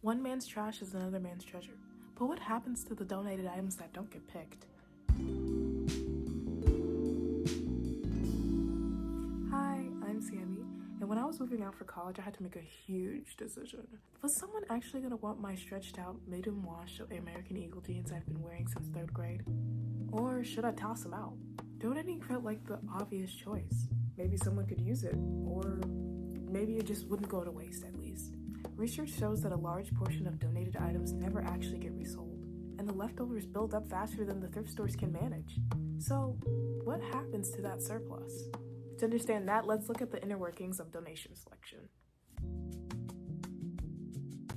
One man's trash is another man's treasure. But what happens to the donated items that don't get picked? Hi, I'm Samii, and when I was moving out for college, I had to make a huge decision. Was someone actually going to want my stretched out, medium wash American Eagle jeans I've been wearing since 3rd grade? Or should I toss them out? Donating felt like the obvious choice. Maybe someone could use it, or maybe it just wouldn't go to waste at least. Research shows that a large portion of donated items never actually get resold, and the leftovers build up faster than the thrift stores can manage. So, what happens to that surplus? To understand that, let's look at the inner workings of donation selection.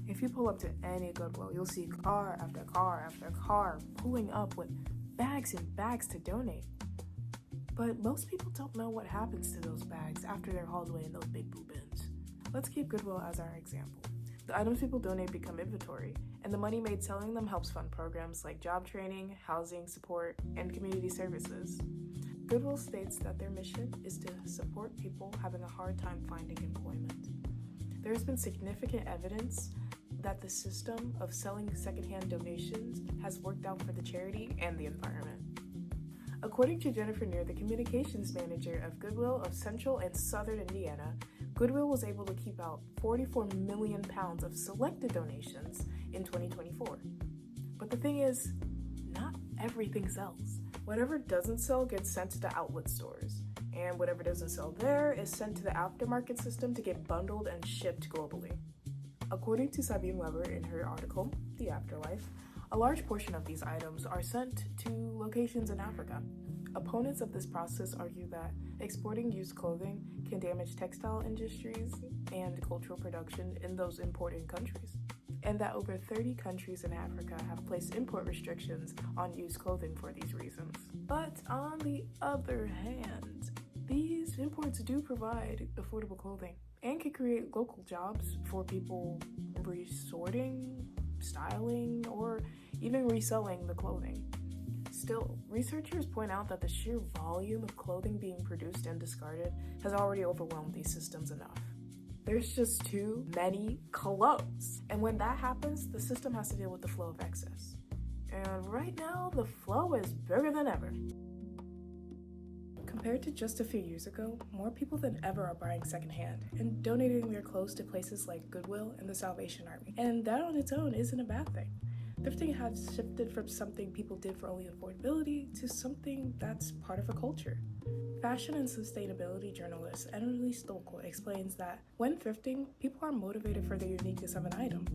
If you pull up to any Goodwill, you'll see car after car after car pulling up with bags and bags to donate. But most people don't know what happens to those bags after they're hauled away in those big blue bins. Let's keep Goodwill as our example. The items people donate become inventory, and the money made selling them helps fund programs like job training, housing support, and community services. Goodwill states that their mission is to support people having a hard time finding employment. There has been significant evidence that the system of selling secondhand donations has worked out for the charity and the environment. According to Jennifer Neer, the communications manager of Goodwill of Central and Southern Indiana, Goodwill was able to keep out 44 million pounds of selected donations in 2024. But the thing is, not everything sells. Whatever doesn't sell gets sent to the outlet stores, and whatever doesn't sell there is sent to the aftermarket system to get bundled and shipped globally. According to Sabine Weber in her article, The Afterlife, a large portion of these items are sent to locations in Africa. Opponents of this process argue that exporting used clothing can damage textile industries and cultural production in those importing countries, and that over 30 countries in Africa have placed import restrictions on used clothing for these reasons. But on the other hand, these imports do provide affordable clothing and can create local jobs for people resorting, styling, or even reselling the clothing. Still, researchers point out that the sheer volume of clothing being produced and discarded has already overwhelmed these systems enough. There's just too many clothes. And when that happens, the system has to deal with the flow of excess. And right now, the flow is bigger than ever. Compared to just a few years ago, more people than ever are buying secondhand and donating their clothes to places like Goodwill and the Salvation Army. And that on its own isn't a bad thing. Thrifting has shifted from something people did for only affordability to something that's part of a culture. Fashion and sustainability journalist Emily Stolko explains that when thrifting, people are motivated for the uniqueness of an item,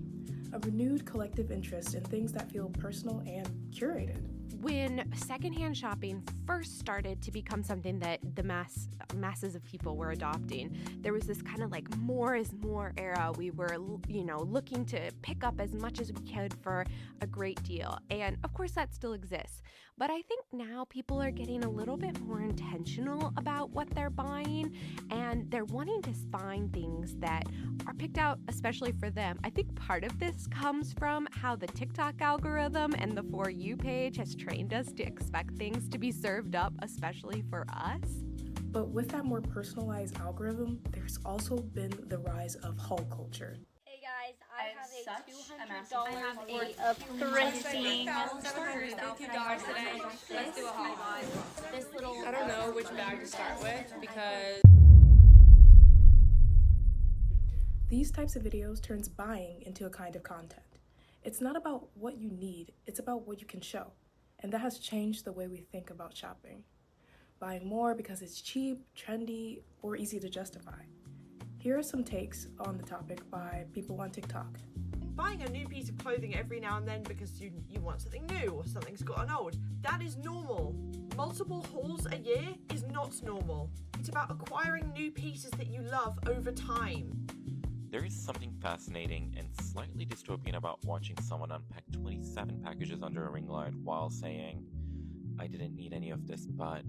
a renewed collective interest in things that feel personal and curated. When secondhand shopping first started to become something that the masses of people were adopting, there was this kind of like more is more era. We were, looking to pick up as much as we could for a great deal. And of course that still exists. But I think now people are getting a little bit more intentional about what they're buying, and they're wanting to find things that are picked out especially for them. I think part of this comes from how the TikTok algorithm and the For You page has trained us to expect things to be served up, especially for us. But with that more personalized algorithm, there's also been the rise of haul culture. Hey guys, I have a $200 worth of thrifting. $750 today. Let's do a haul. This little. I don't know which bag to start with because These types of videos turns buying into a kind of content. It's not about what you need, it's about what you can show. And that has changed the way we think about shopping. Buying more because it's cheap, trendy, or easy to justify. Here are some takes on the topic by people on TikTok. Buying a new piece of clothing every now and then because you want something new or something's gotten old, that is normal. Multiple hauls a year is not normal. It's about acquiring new pieces that you love over time. There is something fascinating and slightly dystopian about watching someone unpack 27 packages under a ring light while saying, I didn't need any of this, but...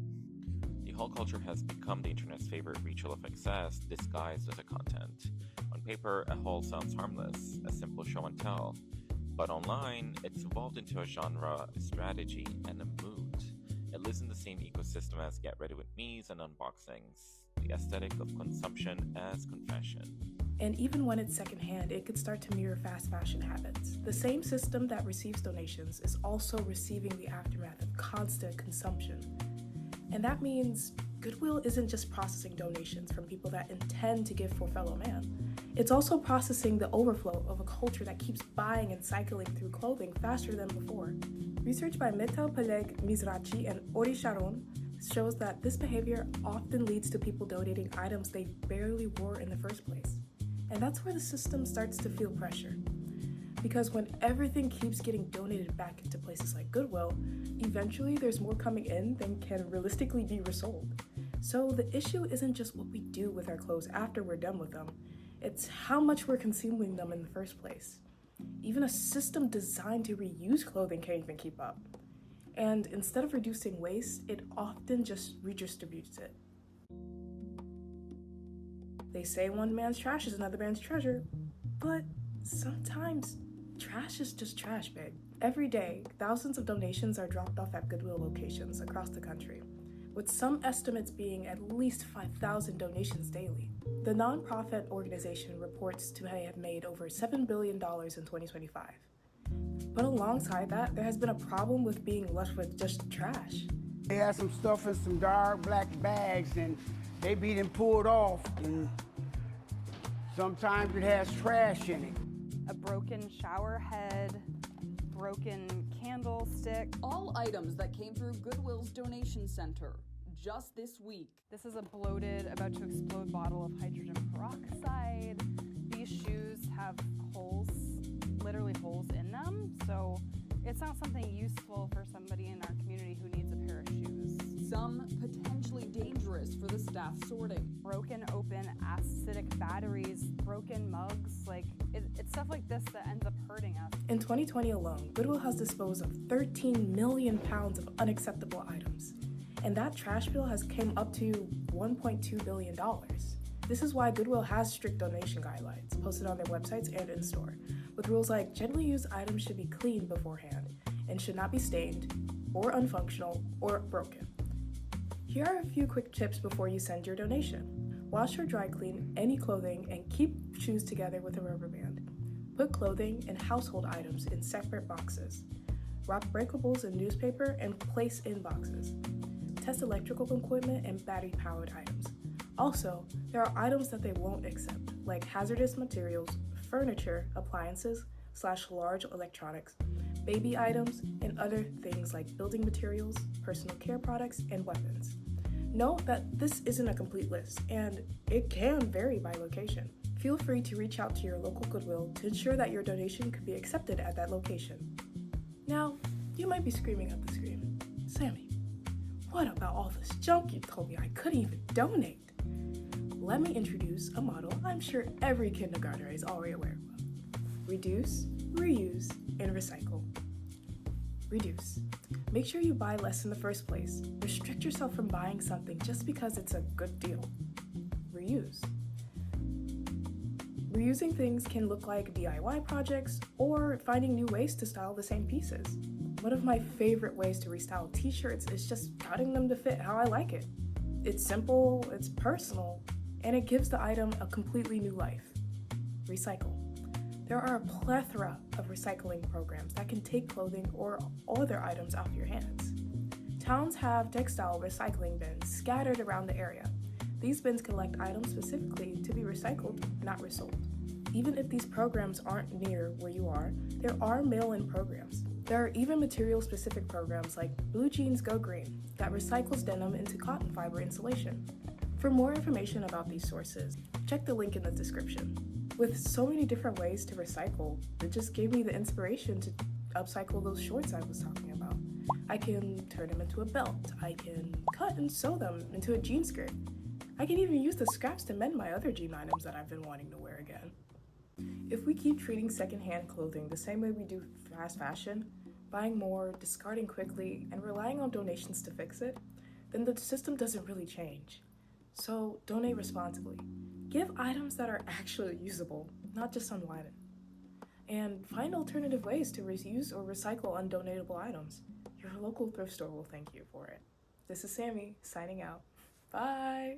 The haul culture has become the internet's favorite ritual of excess disguised as a content. On paper, a haul sounds harmless, a simple show and tell. But online, it's evolved into a genre, a strategy, and a mood. It lives in the same ecosystem as Get Ready With Me's and unboxings. the aesthetic of consumption as confession. And even when it's secondhand, it could start to mirror fast fashion habits. The same system that receives donations is also receiving the aftermath of constant consumption. And that means Goodwill isn't just processing donations from people that intend to give for fellow man. It's also processing the overflow of a culture that keeps buying and cycling through clothing faster than before. Research by Mital Peleg Mizrachi and Ori Sharon shows that this behavior often leads to people donating items they barely wore in the first place. And that's where the system starts to feel pressure. Because when everything keeps getting donated back into places like Goodwill, eventually there's more coming in than can realistically be resold. So the issue isn't just what we do with our clothes after we're done with them, it's how much we're consuming them in the first place. Even a system designed to reuse clothing can't even keep up. And instead of reducing waste, it often just redistributes it. They say one man's trash is another man's treasure, but sometimes trash is just trash, babe. Every day, thousands of donations are dropped off at Goodwill locations across the country, with some estimates being at least 5,000 donations daily. The nonprofit organization reports to have made over $7 billion in 2025. But alongside that, there has been a problem with being left with just trash. They had some stuff in some dark black bags and they be then pulled off, and sometimes it has trash in it. A broken shower head, broken candlestick. All items that came through Goodwill's donation center just this week. This is a bloated, about to explode bottle of hydrogen peroxide. These shoes have holes, literally holes in them, so it's not something useful for somebody in our community who needs a pair of shoes. Some potentially dangerous for the staff sorting. Broken open acidic batteries, broken mugs, it's stuff like this that ends up hurting us. In 2020 alone, Goodwill has disposed of 13 million pounds of unacceptable items, and that trash bill has came up to $1.2 billion. This is why Goodwill has strict donation guidelines posted on their websites and in store, with rules like generally used items should be cleaned beforehand and should not be stained or unfunctional or broken. Here are a few quick tips before you send your donation. Wash or dry clean any clothing and keep shoes together with a rubber band. Put clothing and household items in separate boxes. Wrap breakables in newspaper and place in boxes. Test electrical equipment and battery-powered items. Also, there are items that they won't accept, like hazardous materials, furniture, appliances, / large electronics, baby items, and other things like building materials, personal care products, and weapons. Note that this isn't a complete list, and it can vary by location. Feel free to reach out to your local Goodwill to ensure that your donation could be accepted at that location. Now, you might be screaming up the screen, Sammy, what about all this junk you told me I couldn't even donate? Let me introduce a model I'm sure every kindergartner is already aware of. Reduce, reuse, and recycle. Reduce. Make sure you buy less in the first place. Restrict yourself from buying something just because it's a good deal. Reuse. Reusing things can look like DIY projects or finding new ways to style the same pieces. One of my favorite ways to restyle t-shirts is just cutting them to fit how I like it. It's simple, it's personal, and it gives the item a completely new life. Recycle. There are a plethora of recycling programs that can take clothing or other items off your hands. Towns have textile recycling bins scattered around the area. These bins collect items specifically to be recycled, not resold. Even if these programs aren't near where you are, there are mail-in programs. There are even material-specific programs like Blue Jeans Go Green that recycles denim into cotton fiber insulation. For more information about these sources, check the link in the description. With so many different ways to recycle, it just gave me the inspiration to upcycle those shorts I was talking about. I can turn them into a belt. I can cut and sew them into a jean skirt. I can even use the scraps to mend my other jean items that I've been wanting to wear again. If we keep treating secondhand clothing the same way we do fast fashion, buying more, discarding quickly, and relying on donations to fix it, then the system doesn't really change. So donate responsibly. Give items that are actually usable, not just unwanted. And find alternative ways to reuse or recycle undonatable items. Your local thrift store will thank you for it. This is Samii, signing out. Bye!